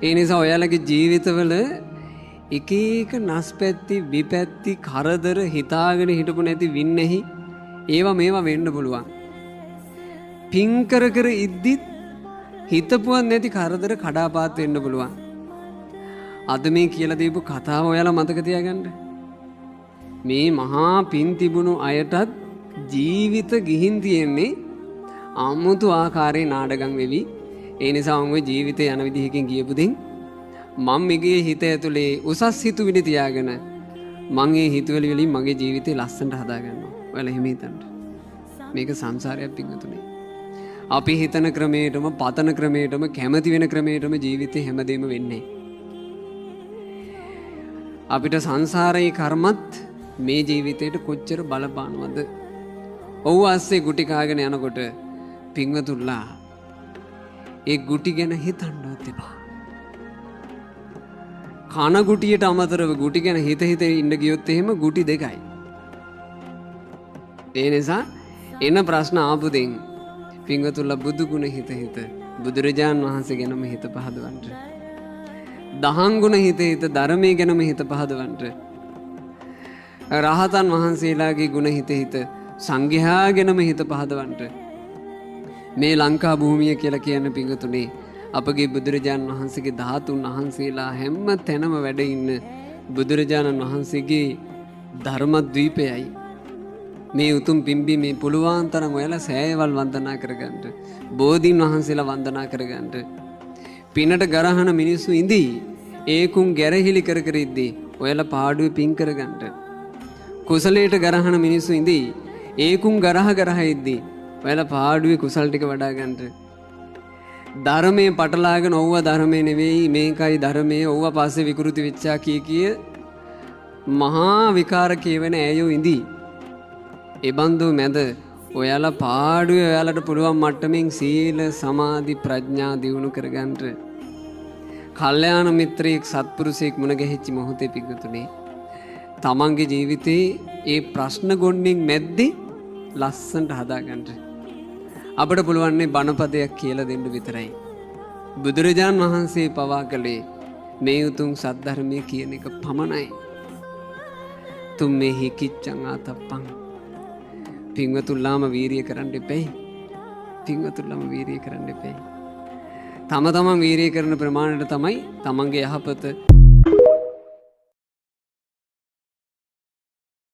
ඒ නිසා ඔයාලගේ ජීවිතවල එක එක නස්පැත්ති විපැත්ති කරදර හිතාගෙන හිටපු නැති වින්නේහි ඒවා මේවා වෙන්න පුළුවන්. පින් කර කර ඉද්දිත් හිතපුවත් නැති කරදර කඩාපාත් වෙන්න පුළුවන්. අද මේ කියලා දීපු කතාව ඔයාලා මතක තියාගන්න. මේ මහා පින් තිබුණු අයටත් ජීවිත ගිහින් තියෙන්නේ අමුතු ආකාරයේ නාඩගම් වෙවි. ඒ නිසා මම ජීවිතේ යන විදිහකින් ගියපු දෙයින් මම මගේ හිත ඇතුලේ උසස් හිතුවිලි තියාගෙන මම ඒ හිතුවිලි වලින් මගේ ජීවිතේ ලස්සනට හදා ගන්නවා. ඔයාලා එහෙම හිතන්න. මේක සංසාරයක් පිටුතුනේ. අපි හිතන ක්‍රමයටම පතන ක්‍රමයටම කැමති වෙන ක්‍රමයටම ජීවිතේ හැමදේම වෙන්නේ. අපිට සංසාරයේ කර්මත් මේ ජීවිතේට කොච්චර බලපානවද? ඔව් ASCII ගුටි කාගෙන යනකොට පින්වතුල්ලා ඒ ගුටි ගැන හිතන්නවත් එපා. කන ගුටියට අමතරව ගුටි ගැන හිත හිත ඉන්න ගියොත් එහෙම ගුටි දෙකයි. ඒ නිසා එන ප්‍රශ්න ආපු දෙයින් පින්වතුල්ලා බුදු ගුණ හිත හිත බුදුරජාන් වහන්සේ ගැනම හිත පහදවන්න. දහම් ගුණ හිත හිත ධර්මයේ ගැනම හිත පහදවන්න. රහතන් වහන්සේලාගේ ගුණ හිත හිත සංඝයා ගැනම හිත පහදවන්න. මේ ලංකා භූමිය කියලා කියන පිංගුතුනේ අපගේ බුදුරජාණන් වහන්සේගේ ධාතුන් වහන්සේලා හැම තැනම වැඩ ඉන්න බුදුරජාණන් වහන්සේගේ ධර්මද්වීපයයි. මේ උතුම් පිම්බි මේ පුළුවන් තරම් ඔයාලා සෑයවල් වන්දනා කරගන්න. බෝධීන් වහන්සේලා වන්දනා කරගන්න. පිනට ගරහන මිනිස්සු ඉඳී ඒකුන් ගැරහිලි කර කර ඉද්දී ඔයාලා පාඩුවේ පින් කරගන්න. කුසලයට ගරහන මිනිස්සු ඉඳී ඒකුන් ගරහ ගරහ ඉද්දී ඔයාලා පාඩුවේ කුසල් ටික වඩා ගන්නට. ධර්මයේ පටලාගෙන ඔව්ව ධර්මයේ නෙවෙයි මේකයි ධර්මයේ ඔව්ව පස්සේ විකෘති වෙච්චා කිය මහා විකාර කියවෙන ඇයෝ ඉඳී. ඒ බඳු මැද ඔයාලා පාඩුවේ ඔයාලට පුළුවන් මට්ටමින් සීල සමාධි ප්‍රඥා දියුණු කරගන්නට. කල්යාණ මිත්‍රයෙක් සත්පුරුෂයෙක් මුණ ගැහිච්ච මොහොතේ පිටුතුනේ තමන්ගේ ජීවිතේ ඒ ප්‍රශ්න ගොන්නෙන් මැද්දේ ලස්සනට හදාගන්න. අපිට පුළුවන් නේ බණපදයක් කියලා දෙන්න විතරයි. බුදුරජාන් වහන්සේ පවා කළේ මේ උතුම් සද්ධර්මයේ කියන එක පමණයි. තුම්මේ හිකිච්ඡං ආතප්පං. පින්වතුල්ලාම වීරිය කරන්න එපැයි. පින්වතුල්ලාම වීරිය කරන්න එපැයි. තම තමන් වීරිය කරන ප්‍රමාණයට තමයි තමන්ගේ යහපත